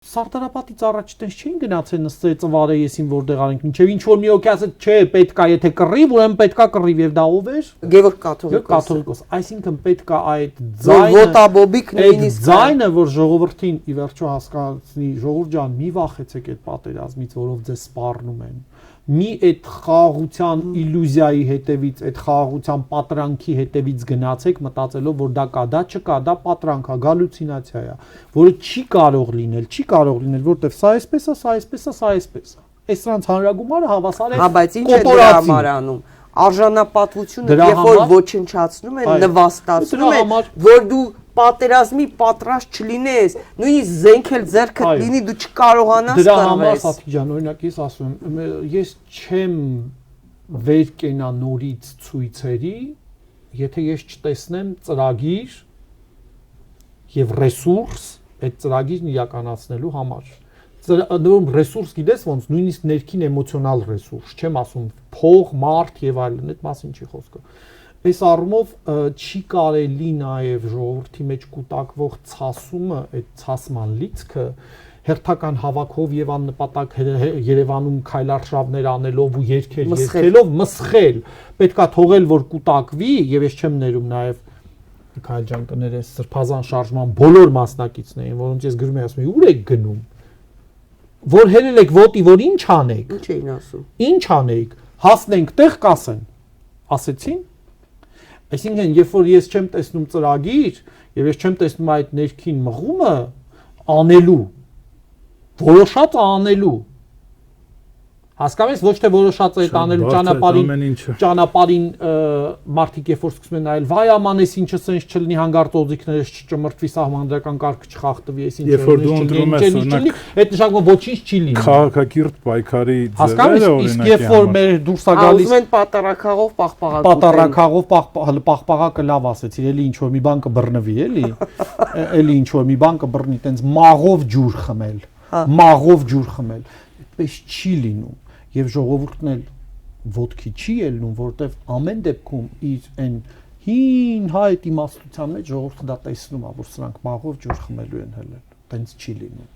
Սարտարապատից առաջ տես չէին գնացել նստել ծվարը եսին որտեղ արենք մինչև ինչ որ մի օքի ասեց չէ պետքա եթե կռիվ ուրեմն պետքա կռիվ եւ դա ով էր Գևորգ Կաթողիկոս այսինքն պետքա այդ ոտաբոբիկն նույնիսկ ձայնը որ ժողովրդին ի վերջո հասկանացնի ժողովուրդ ջան մի վախեցեք այդ պատերազմից որով ձեզ սպառնում են մի այդ խաղաղության իլյուզիայի հետևից այդ խաղաղության պատրանքի հետևից գնացեք մտածելով որ դա կա դա չկա դա պատրանք է գալյուցինացիա է որը չի կարող լինել որտեվ սա այսպես է սա այսպես է սա այսպես է այս սրանց հանրագումարը հավասար է բայց ինչ է դրա համար անում արժանապատվությունը երբ որ ոչնչացնում են նվաստացնում են որ դու պատերազմի պատրաստ չլինես նույնիսկ զենք էլ ձեռքդ լինի դու չկարողանաս դրա համար Սաթիկ ջան օրինակ ես ասում եմ ես չեմ վեր կենա նորից ցույցերի եթե ես չտեսնեմ ծրագիր եւ ռեսուրս այդ ծրագիրն իրականացնելու համար դրում ռեսուրս գիտես ոնց նույնիսկ ներքին էմոցիոնալ ռեսուրս չեմ ասում փող մարդ եւ այլն այդ մասին չի խոսքը այս առումով չի կարելի նաեւ ժողովրդի մեջ կուտակվող ցասումը այդ ցասման լիցքը հերթական հավաքով եւ աննպատակ Երևանում քայլարշավներ անելով ու երգեր երգելով մսխել պետքա թողել որ կուտակվի եւ ես չեմ ներում նաեւ Միքայել ջան կներես սրբազան շարժման բոլոր մասնակիցներին որոնց ես գրում եմ ասում եմ ուր եք գնում որ հերել եք ոտի որ ինչ անեք ինչ էին ասում ինչ անեիք հասնենք տեղ կասեն ասեցին այսինքն երբ որ ես չեմ տեսնում ծրագիր եւ ես չեմ տեսնում այդ ներքին մղումը անելու որոշած անելու հասկանում ես ոչ թե որոշած այդ անելու ճանապարհին մարդիկ երբ որ սկսում են նայել վայ աման էս ինչը սենց չլինի հանգարց օձիքներս չճմրթվի սահմանադրական կարգը չխախտվի էս ինչը երբ որ դու ընտրում ես օրինակ այդ նշանակում ոչինչ չի լինի քաղաքակիրթ պայքարի ձևերը օրինակ երբ որ մեր դուրս է գալիս ուզում են պատառաքաղով պաղպաղակը լավ ասեցի էլի ինչ որ մի բան կբռնվի էլի ինչ որ մի բան կբռնի տենց մաղով ջուր խմել այդպես չի լինում եւ ժողովուրդն էլ ոտքի չի ելնում որտեվ ամեն դեպքում իր այն հին հայտ իմաստության մեջ ժողովուրդը դա տեսնում է որ սրանք մաղով ջուր խմելու են հելել տենց չի լինում